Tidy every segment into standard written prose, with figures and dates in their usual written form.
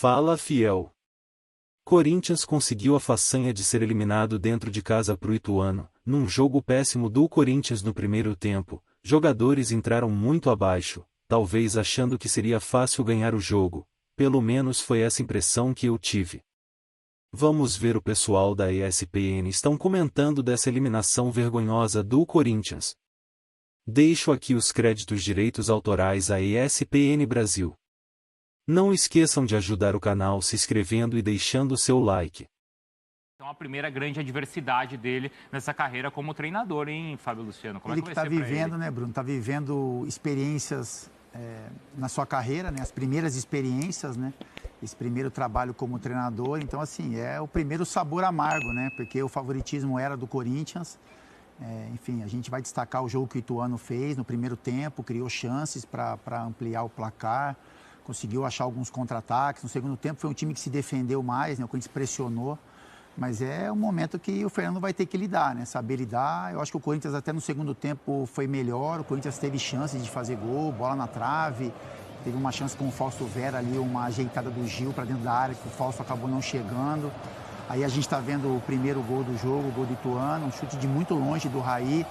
Fala, fiel. Corinthians conseguiu a façanha de ser eliminado dentro de casa pro Ituano, num jogo péssimo do Corinthians no primeiro tempo. Jogadores entraram muito abaixo, talvez achando que seria fácil ganhar o jogo, pelo menos foi essa impressão que eu tive. Vamos ver o pessoal da ESPN estão comentando dessa eliminação vergonhosa do Corinthians. Deixo aqui os créditos direitos autorais à ESPN Brasil. Não esqueçam de ajudar o canal se inscrevendo e deixando o seu like. Então, a primeira grande adversidade dele nessa carreira como treinador, hein, Fábio Luciano? Como é que vai ser pra ele? Ele está vivendo, né, Bruno? Está vivendo experiências na sua carreira, né? As primeiras experiências, né? Esse primeiro trabalho como treinador. Então, assim, é o primeiro sabor amargo, né? Porque o favoritismo era do Corinthians. Enfim, a gente vai destacar o jogo que o Ituano fez no primeiro tempo, criou chances para ampliar o placar, conseguiu achar alguns contra-ataques. No segundo tempo foi um time que se defendeu mais, né? O Corinthians pressionou. Mas é um momento que o Fernando vai ter que lidar, né? Saber lidar. Eu acho que o Corinthians até no segundo tempo foi melhor. O Corinthians teve chances de fazer gol, bola na trave. Teve uma chance com o Fausto Vera ali, uma ajeitada do Gil para dentro da área, que o Fausto acabou não chegando. Aí a gente está vendo o primeiro gol do jogo, o gol do Ituano, um chute de muito longe do Raí.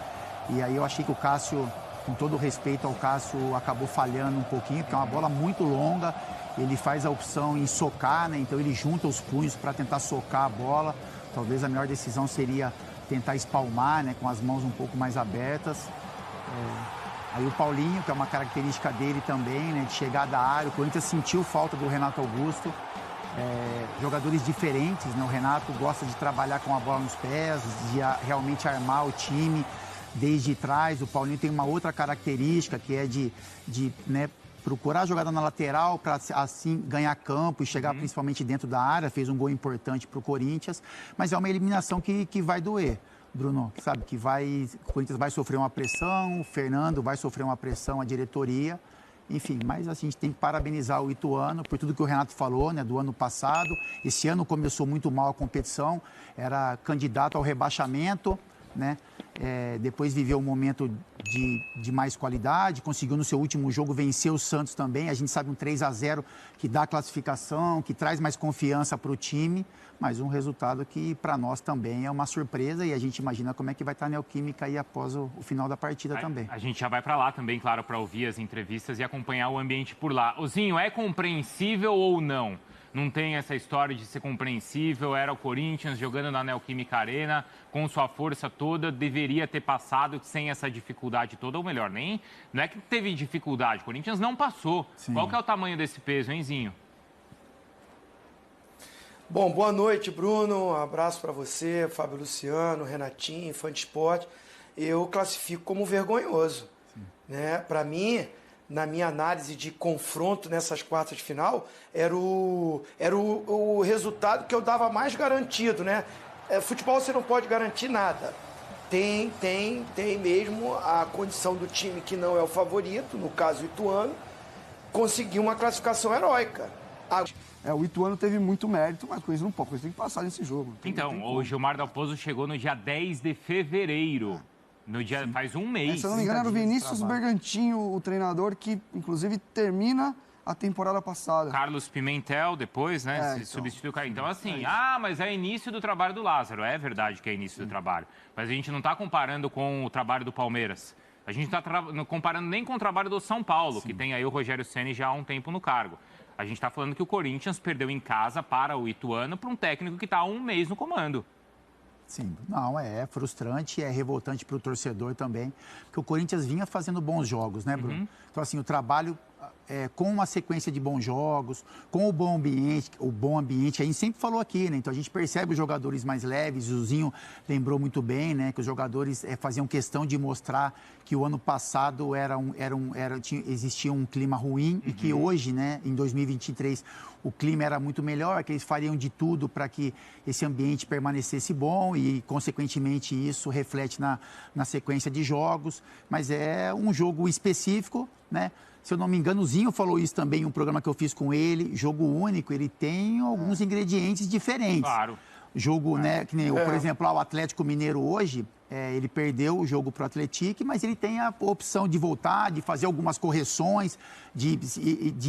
E aí eu achei que o Cássio, com todo o respeito ao Cássio, acabou falhando um pouquinho, porque é uma bola muito longa. Ele faz a opção em socar, né? Então ele junta os punhos para tentar socar a bola. Talvez a melhor decisão seria tentar espalmar, né? Com as mãos um pouco mais abertas. Aí o Paulinho, que é uma característica dele também, né? De chegar da área. O Corinthians sentiu falta do Renato Augusto. Jogadores diferentes, né? O Renato gosta de trabalhar com a bola nos pés, de realmente armar o time desde trás. O Paulinho tem uma outra característica, que é de né? Procurar a jogada na lateral para, assim, ganhar campo e chegar principalmente dentro da área. Fez um gol importante para o Corinthians, mas é uma eliminação que vai doer, Bruno. Sabe, o Corinthians vai sofrer uma pressão, o Fernando vai sofrer uma pressão, a diretoria. Enfim, mas assim, a gente tem que parabenizar o Ituano por tudo que o Renato falou, né, do ano passado. Esse ano começou muito mal a competição, era candidato ao rebaixamento, né? Depois viveu um momento de mais qualidade, conseguiu no seu último jogo vencer o Santos também. A gente sabe um 3-0 que dá classificação, que traz mais confiança para o time, mas um resultado que para nós também é uma surpresa e a gente imagina como é que vai estar a Neoquímica aí após o final da partida também. A gente já vai para lá também, claro, para ouvir as entrevistas e acompanhar o ambiente por lá. Ozinho, é compreensível ou não? Não tem essa história de ser compreensível, era o Corinthians jogando na Neoquímica Arena, com sua força toda, deveria ter passado sem essa dificuldade toda, ou melhor, não é que teve dificuldade, o Corinthians não passou. Sim. Qual que é o tamanho desse peso, hein, Zinho? Bom, boa noite, Bruno, um abraço para você, Fábio Luciano, Renatinho, Fã de Esporte. Eu classifico como vergonhoso, né? Para mim, na minha análise de confronto nessas quartas de final, era o resultado que eu dava mais garantido, né? Futebol você não pode garantir nada. Tem mesmo a condição do time que não é o favorito, no caso o Ituano, conseguir uma classificação heróica. O Ituano teve muito mérito, mas coisa não pode, coisa tem que passar nesse jogo. Então, o Gilmar Dalpozo chegou no dia 10 de fevereiro. No dia, faz um mês. Se eu não me engano, era o Vinícius Bergantinho, o treinador que, inclusive, termina a temporada passada. Carlos Pimentel, depois, né? Substituiu o Caio. Então, assim, mas é início do trabalho do Lázaro. É verdade que é início do trabalho. Mas a gente não está comparando com o trabalho do Palmeiras. A gente não está comparando nem com o trabalho do São Paulo, que tem aí o Rogério Ceni já há um tempo no cargo. A gente está falando que o Corinthians perdeu em casa para o Ituano para um técnico que está há um mês no comando. Sim, não, é frustrante, é revoltante para o torcedor também, porque o Corinthians vinha fazendo bons jogos, né, Bruno? Então, assim, o trabalho com uma sequência de bons jogos, com o bom ambiente, a gente sempre falou aqui, né? Então, a gente percebe os jogadores mais leves, o Zinho lembrou muito bem, né, que os jogadores faziam questão de mostrar que o ano passado existia um clima ruim e que hoje, né, em 2023, o clima era muito melhor, que eles fariam de tudo para que esse ambiente permanecesse bom e, consequentemente, isso reflete na sequência de jogos. Mas é um jogo específico, né? Se eu não me engano, o Zinho falou isso também em um programa que eu fiz com ele. Jogo único, ele tem alguns ingredientes diferentes. Claro. Jogo, né, que nem, por exemplo, o Atlético Mineiro hoje, Ele perdeu o jogo para o Atlético, mas ele tem a opção de voltar, de fazer algumas correções, de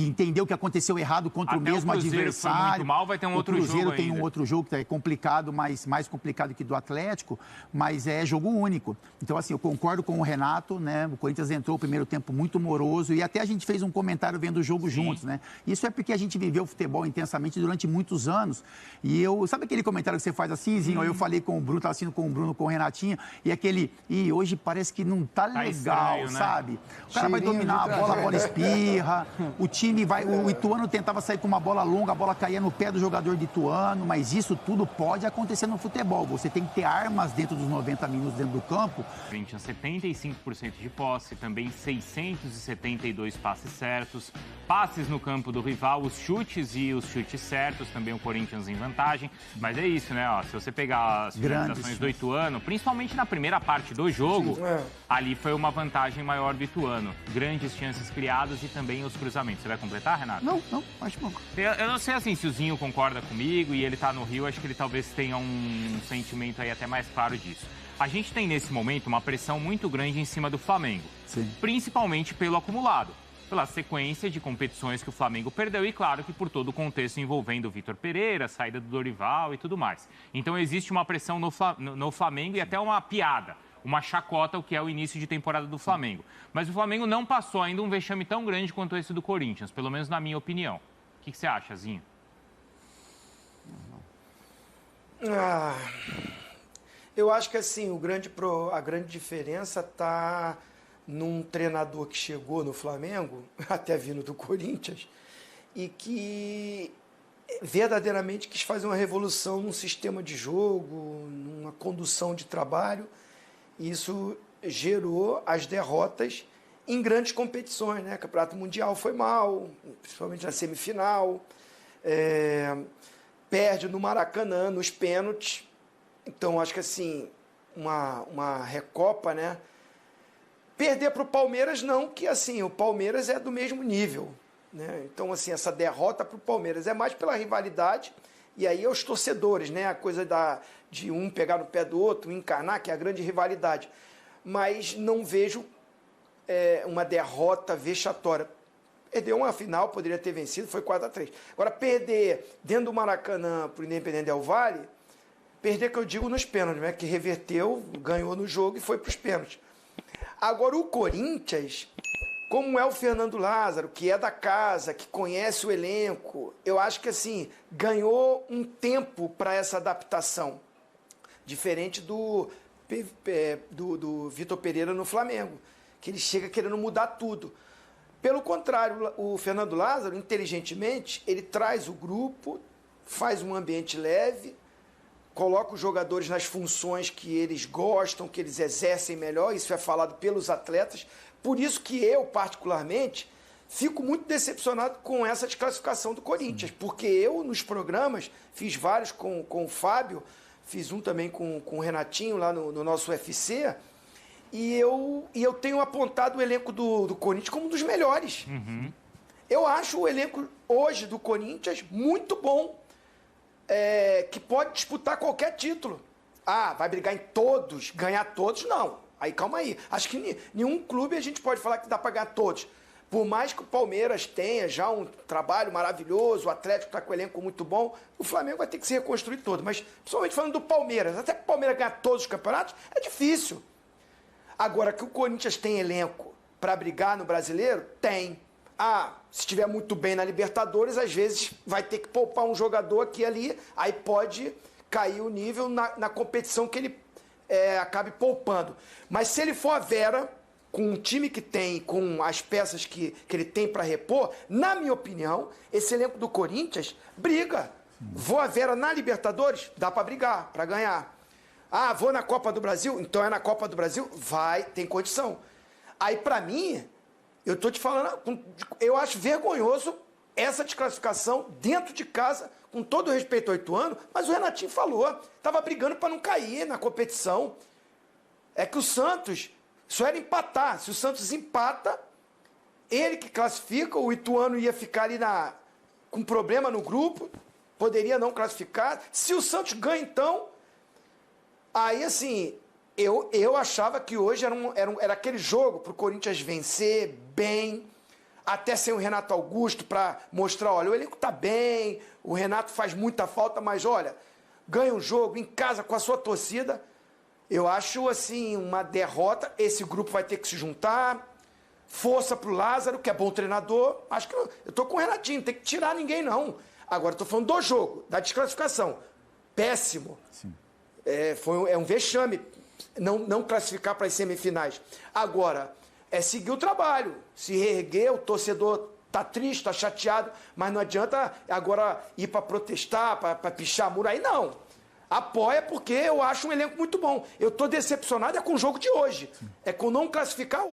entender o que aconteceu errado contra até o mesmo adversário. Foi muito mal, vai ter um outro jogo. O Cruzeiro tem ainda. um outro jogo que é complicado, mais complicado que do Atlético, mas é jogo único. Então, assim, eu concordo com o Renato, né? O Corinthians entrou o primeiro tempo muito moroso e até a gente fez um comentário vendo o jogo juntos, né? Isso é porque a gente viveu o futebol intensamente durante muitos anos. E sabe aquele comentário que você faz assim, Zinho? Eu falei com o Bruno, estava assistindo com o Bruno, com o Renatinho, e aquele, hoje parece que não tá legal, estranho, sabe? Né? O cara vai dominar a bola espirra, o time vai, o Ituano tentava sair com uma bola longa, a bola caía no pé do jogador de Ituano, mas isso tudo pode acontecer no futebol. Você tem que ter armas dentro dos 90 minutos dentro do campo. Tinha 75% de posse, também 672 passes certos, passes no campo do rival, os chutes certos, também o Corinthians em vantagem. Mas é isso, né? Ó, se você pegar as finalizações do Ituano, principalmente na primeira parte do jogo, ali foi uma vantagem maior do Ituano. Grandes chances criadas e também os cruzamentos. Você vai completar, Renato? Não, acho bom. Eu não sei assim se o Zinho concorda comigo e ele tá no Rio, acho que ele talvez tenha um sentimento aí até mais claro disso. A gente tem nesse momento uma pressão muito grande em cima do Flamengo, principalmente pelo acumulado, pela sequência de competições que o Flamengo perdeu e, claro, que por todo o contexto envolvendo o Vitor Pereira, saída do Dorival e tudo mais. Então, existe uma pressão no Flamengo e até uma piada, uma chacota, o que é o início de temporada do Flamengo. Mas o Flamengo não passou ainda um vexame tão grande quanto esse do Corinthians, pelo menos na minha opinião. O que você acha, Zinho? Eu acho que assim, a grande diferença está num treinador que chegou no Flamengo, até vindo do Corinthians, e que verdadeiramente quis fazer uma revolução num sistema de jogo, numa condução de trabalho. E isso gerou as derrotas em grandes competições, né? Campeonato Mundial foi mal, principalmente na semifinal, perde no Maracanã, nos pênaltis. Então, acho que assim, uma recopa, né? Perder para o Palmeiras, não, que assim, o Palmeiras é do mesmo nível, né? Então, assim, essa derrota para o Palmeiras é mais pela rivalidade, e aí os torcedores, né? A coisa de um pegar no pé do outro, encarnar, que é a grande rivalidade. Mas não vejo uma derrota vexatória. Perdeu uma final, poderia ter vencido, foi 4-3. Agora, perder dentro do Maracanã para o Independente Del Valle, perder, que eu digo, nos pênaltis, né? Que reverteu, ganhou no jogo e foi para os pênaltis. Agora, o Corinthians, como é o Fernando Lázaro, que é da casa, que conhece o elenco, eu acho que, assim, ganhou um tempo para essa adaptação. Diferente do Vitor Pereira no Flamengo, que ele chega querendo mudar tudo. Pelo contrário, o Fernando Lázaro, inteligentemente, ele traz o grupo, faz um ambiente leve, coloca os jogadores nas funções que eles gostam, que eles exercem melhor, isso é falado pelos atletas. Por isso que eu, particularmente, fico muito decepcionado com essa desclassificação do Corinthians, porque eu, nos programas, fiz vários com o Fábio, fiz um também com o Renatinho, lá no nosso UFC, e eu tenho apontado o elenco do Corinthians como um dos melhores. Eu acho o elenco hoje do Corinthians muito bom, que pode disputar qualquer título. Vai brigar em todos, ganhar todos? Não. Aí, calma aí. Acho que nenhum clube a gente pode falar que dá para ganhar todos. Por mais que o Palmeiras tenha já um trabalho maravilhoso, o Atlético está com o elenco muito bom, o Flamengo vai ter que se reconstruir todo. Mas, principalmente falando do Palmeiras, até que o Palmeiras ganhar todos os campeonatos, é difícil. Agora, que o Corinthians tem elenco para brigar no Brasileiro? Tem. Se estiver muito bem na Libertadores, às vezes vai ter que poupar um jogador aqui e ali, aí pode cair o nível na competição que ele acabe poupando. Mas se ele for a Vera, com o time que tem, com as peças que ele tem para repor, na minha opinião, esse elenco do Corinthians briga. Vou a Vera na Libertadores? Dá para brigar, para ganhar. Vou na Copa do Brasil? Então é na Copa do Brasil? Vai, tem condição. Aí, para mim, eu estou te falando, eu acho vergonhoso essa desclassificação dentro de casa, com todo o respeito ao Ituano, mas o Renatinho falou, estava brigando para não cair na competição. É que o Santos só era empatar. Se o Santos empata, ele que classifica, o Ituano ia ficar ali com problema no grupo, poderia não classificar. Se o Santos ganha, então, aí assim, Eu achava que hoje era aquele jogo para o Corinthians vencer bem, até sem o Renato Augusto para mostrar, olha, o elenco está bem, o Renato faz muita falta, mas olha, ganha um jogo em casa com a sua torcida. Eu acho assim uma derrota. Esse grupo vai ter que se juntar. Força pro Lázaro, que é bom treinador. Acho que eu tô com o Renatinho, não tem que tirar ninguém, não. Agora, eu tô falando do jogo, da desclassificação. Péssimo. Sim. É um vexame não classificar para as semifinais. Agora, é seguir o trabalho, se reerguer, o torcedor tá triste, tá chateado, mas não adianta agora ir para protestar, para pichar muro aí, não. Apoia porque eu acho um elenco muito bom. Eu tô decepcionado com o jogo de hoje. É com não classificar.